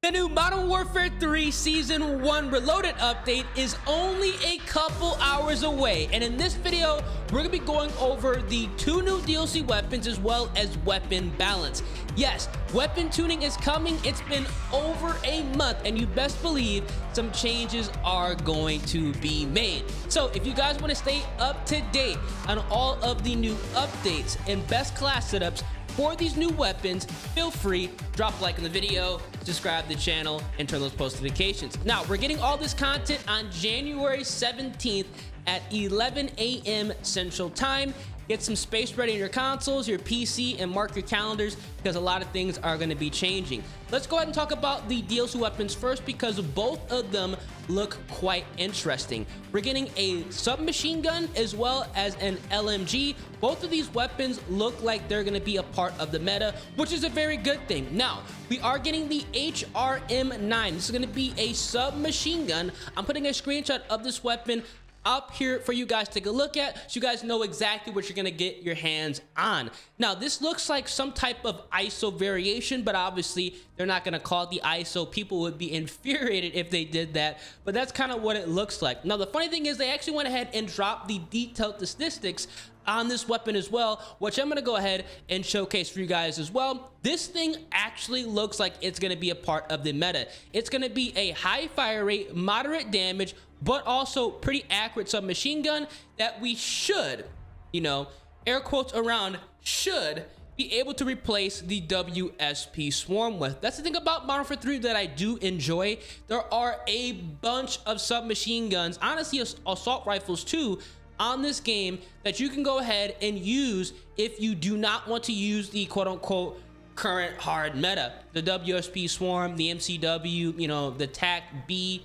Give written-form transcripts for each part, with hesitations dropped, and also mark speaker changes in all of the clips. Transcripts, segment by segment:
Speaker 1: The new Modern Warfare 3 Season 1 Reloaded update is only a couple hours away, and in this video, we're going to be going over the 2 new DLC weapons as well as weapon balance. Yes, weapon tuning is coming. It's been over a month, and you best believe some changes are going to be made. So if you guys want to stay up to date on all of the new updates and best class setups for these new weapons, feel free, drop a like on the video, subscribe to the channel, and turn those post notifications. Now, we're getting all this content on January 17th at 11 a.m. Central Time. Get some space ready in your consoles, your PC, and mark your calendars because a lot of things are going to be changing. Let's go ahead and talk about the DLC weapons first because both of them look quite interesting. We're getting a submachine gun as well as an LMG. Both of these weapons look like they're going to be a part of the meta, which is a very good thing. Now, we are getting the HRM9. This is going to be a submachine gun. I'm putting a screenshot of this weapon up here for you guys to take a look at so you guys know exactly what you're gonna get your hands on. Now, this looks like some type of ISO variation, but obviously they're not gonna call it the ISO. People would be infuriated if they did that, but that's kind of what it looks like. Now, the funny thing is they actually went ahead and dropped the detailed statistics on this weapon as well, which I'm gonna go ahead and showcase for you guys as well. This thing actually looks like it's gonna be a part of the meta. It's gonna be a high fire rate, moderate damage, but also pretty accurate submachine gun that we should, you know, air quotes around should be able to replace the WSP Swarm with. That's the thing about Modern Warfare 3 that I do enjoy. There are a bunch of submachine guns, honestly assault rifles too, on this game that you can go ahead and use if you do not want to use the quote-unquote current hard meta. The WSP Swarm, the MCW, you know, the TAC-B,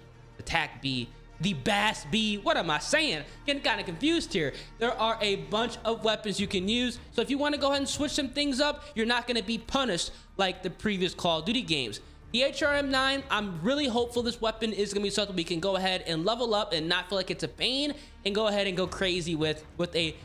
Speaker 1: the BAS-B, what am I saying? Getting kind of confused here. There are a bunch of weapons you can use, so if you want to go ahead and switch some things up, you're not going to be punished like the previous Call of Duty games. The HRM9, I'm really hopeful this weapon is going to be something we can go ahead and level up and not feel like it's a pain and go ahead and go crazy with a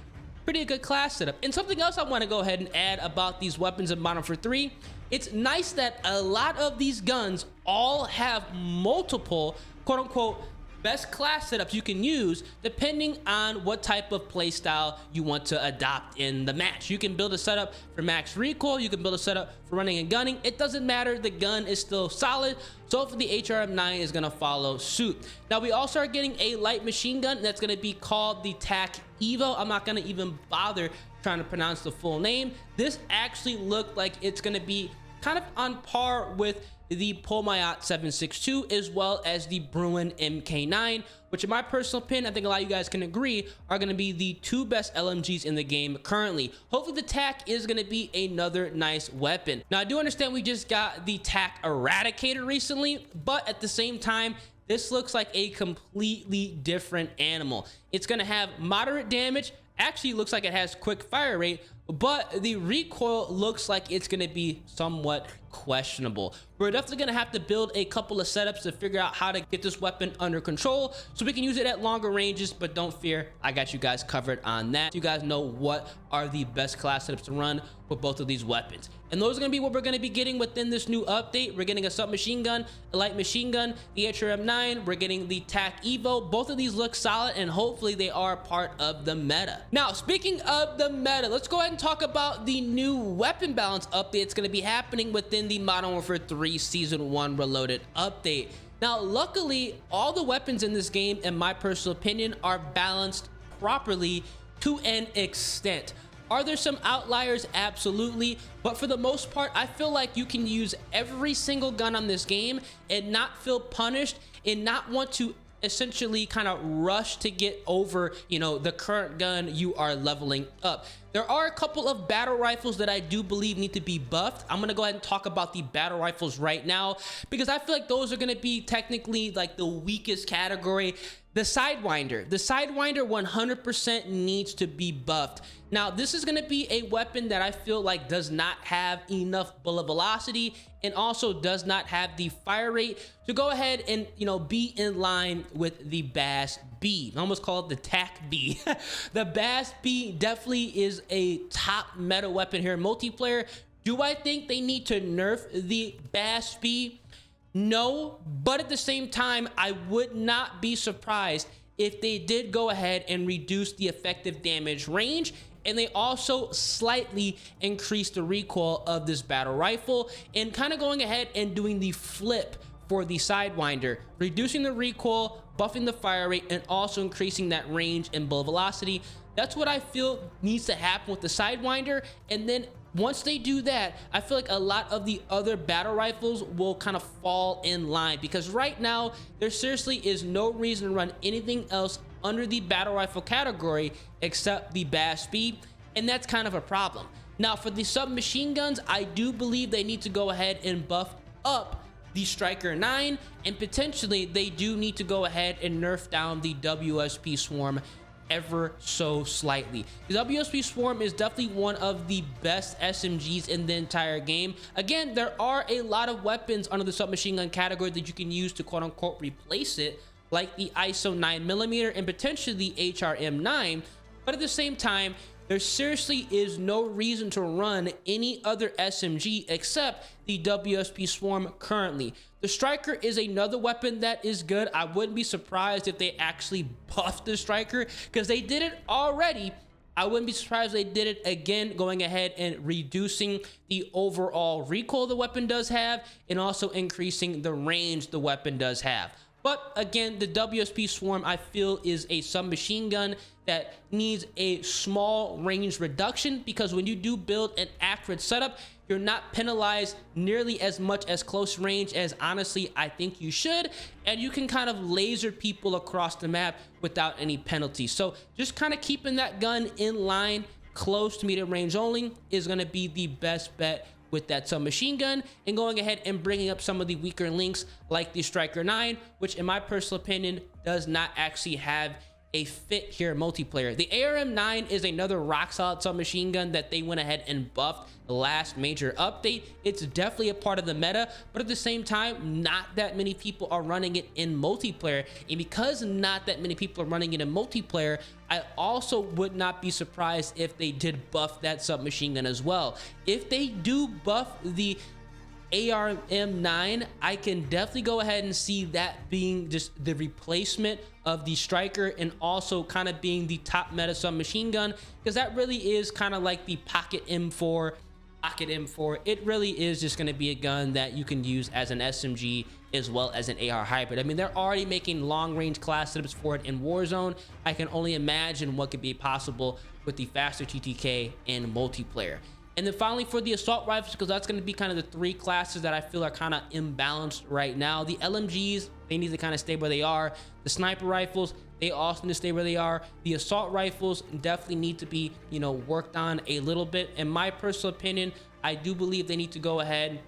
Speaker 1: pretty good class setup. And something else I want to go ahead and add about these weapons in Modern Warfare 3, it's nice that a lot of these guns all have multiple quote-unquote best class setups you can use depending on what type of play style you want to adopt in the match. You can build a setup for max recoil, you can build a setup for running and gunning. It doesn't matter, the gun is still solid. So for the HRM9 is gonna follow suit. Now we also are getting a light machine gun that's gonna be called the TAC Evo. I'm not gonna even bother trying to pronounce the full name. This actually looked like it's gonna be kind of on par with the Polmayat 762 as well as the Bruin MK9, which in my personal opinion, I think a lot of you guys can agree, are going to be the 2 best LMGs in the game currently. Hopefully the TAC is going to be another nice weapon. Now, I do understand we just got the TAC Eradicator recently, but at the same time, this looks like a completely different animal. It's going to have moderate damage. Actually looks like it has quick fire rate, but the recoil looks like it's going to be somewhat questionable. We're definitely going to have to build a couple of setups to figure out how to get this weapon under control so we can use it at longer ranges, but don't fear, I got you guys covered on that. You guys know what are the best class setups to run with both of these weapons. And those are going to be what we're going to be getting within this new update. We're getting a submachine gun, a light machine gun, the HRM9, we're getting the TAC Evo. Both of these look solid and hopefully they are part of the meta. Now, speaking of the meta, let's go ahead and talk about the new weapon balance update that's going to be happening within the Modern Warfare 3 Season 1 Reloaded update. Now, luckily, all the weapons in this game, in my personal opinion, are balanced properly to an extent. Are there some outliers? Absolutely. But for the most part, I feel like you can use every single gun on this game and not feel punished and not want to essentially kind of rush to get over, you know, the current gun you are leveling up. There are a couple of battle rifles that I do believe need to be buffed. I'm gonna go ahead and talk about the battle rifles right now because I feel like those are gonna be technically like the weakest category. The Sidewinder 100% needs to be buffed. Now, this is gonna be a weapon that I feel like does not have enough bullet velocity and also does not have the fire rate to go ahead and, you know, be in line with the BAS-B. I almost call it the TAC-B. The BAS-B definitely is a top meta weapon here in multiplayer. Do I think they need to nerf the BAS-B? No, but at the same time, I would not be surprised if they did go ahead and reduce the effective damage range, and they also slightly increased the recoil of this battle rifle, and kind of going ahead and doing the flip for the Sidewinder, reducing the recoil, buffing the fire rate, and also increasing that range and bullet velocity. That's what I feel needs to happen with the Sidewinder. And then once they do that, I feel like a lot of the other battle rifles will kind of fall in line, because right now there seriously is no reason to run anything else under the battle rifle category except the BAS speed, and that's kind of a problem. Now for the submachine guns, I do believe they need to go ahead and buff up the Striker 9, and potentially they do need to go ahead and nerf down the WSP Swarm ever so slightly. The WSP Swarm is definitely one of the best SMGs in the entire game. Again, there are a lot of weapons under the submachine gun category that you can use to quote unquote replace it, like the ISO 9mm and potentially the HRM9, but at the same time, there seriously is no reason to run any other SMG except the WSP Swarm currently. The Striker is another weapon that is good. I wouldn't be surprised if they actually buffed the Striker, because they did it already. I wouldn't be surprised if they did it again, going ahead and reducing the overall recoil the weapon does have, and also increasing the range the weapon does have. But again, the WSP Swarm, I feel, is a submachine gun that needs a small range reduction, because when you do build an accurate setup, you're not penalized nearly as much as close range as honestly I think you should, and you can kind of laser people across the map without any penalty. So just kind of keeping that gun in line, close to medium range only, is going to be the best bet with that submachine gun, and going ahead and bringing up some of the weaker links like the Striker 9, which in my personal opinion does not actually have a fit here in multiplayer. The ARM9 is another rock solid submachine gun that they went ahead and buffed the last major update. It's definitely a part of the meta, but at the same time, not that many people are running it in multiplayer, and because not that many people are running it in multiplayer, I also would not be surprised if they did buff that submachine gun as well. If they do buff the ARM9, I can definitely go ahead and see that being just the replacement of the Striker, and also kind of being the top meta submachine gun, because that really is kind of like the Pocket M4. It really is just going to be a gun that you can use as an SMG as well as an AR hybrid. I mean, they're already making long range class setups for it in Warzone. I can only imagine what could be possible with the faster TTK in multiplayer. And then finally, for the assault rifles, because that's going to be kind of the three classes that I feel are kind of imbalanced right now. The LMGs, they need to kind of stay where they are. The sniper rifles, they also need to stay where they are. The assault rifles definitely need to be, you know, worked on a little bit. In my personal opinion, I do believe they need to go ahead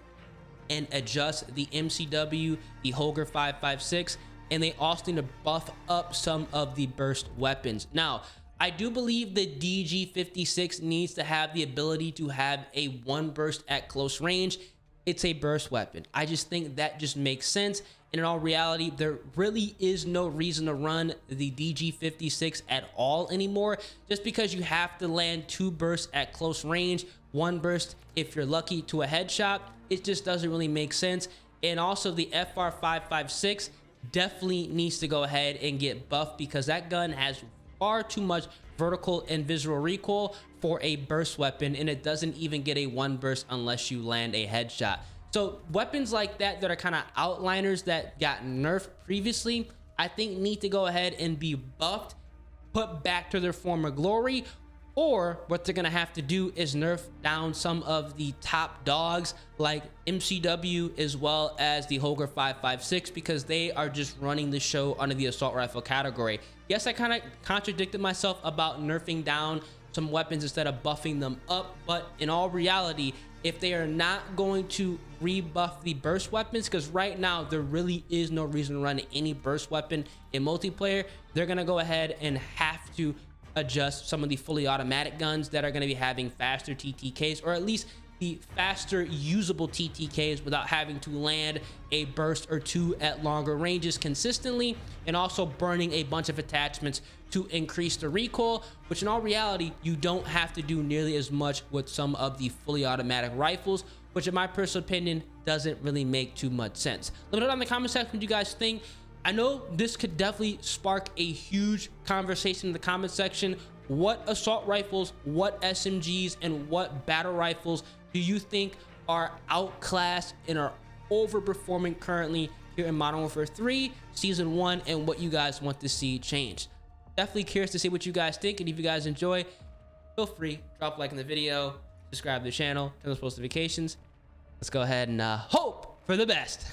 Speaker 1: and adjust the MCW, the Holger 5.56, and they also need to buff up some of the burst weapons. Now, I do believe the DG56 needs to have the ability to have a one burst at close range. It's a burst weapon. I just think that just makes sense. And in all reality, there really is no reason to run the DG56 at all anymore, just because you have to land two bursts at close range, one burst if you're lucky to a headshot. It just doesn't really make sense. And also the FR556 definitely needs to go ahead and get buffed, because that gun has far too much vertical and visual recoil for a burst weapon, and it doesn't even get a one burst unless you land a headshot. So weapons like that are kind of outliners that got nerfed previously, I think need to go ahead and be buffed, put back to their former glory, or what they're gonna have to do is nerf down some of the top dogs like MCW as well as the Holger 5.56, because they are just running the show under the assault rifle category. Yes, I kind of contradicted myself about nerfing down some weapons instead of buffing them up, but in all reality, if they are not going to rebuff the burst weapons, because right now there really is no reason to run any burst weapon in multiplayer, they're gonna go ahead and have to adjust some of the fully automatic guns that are going to be having faster TTKs, or at least the faster usable TTKs, without having to land a burst or two at longer ranges consistently, and also burning a bunch of attachments to increase the recoil, which in all reality you don't have to do nearly as much with some of the fully automatic rifles. which in my personal opinion doesn't really make too much sense. Let me know down in the comment section what you guys think. I know this could definitely spark a huge conversation in the comment section. What assault rifles, what SMGs, and what battle rifles do you think are outclassed and are overperforming currently here in Modern Warfare 3 Season 1, and what you guys want to see change? Definitely curious to see what you guys think, and if you guys enjoy, feel free, drop a like in the video, subscribe to the channel, turn those post notifications. Let's go ahead and hope for the best.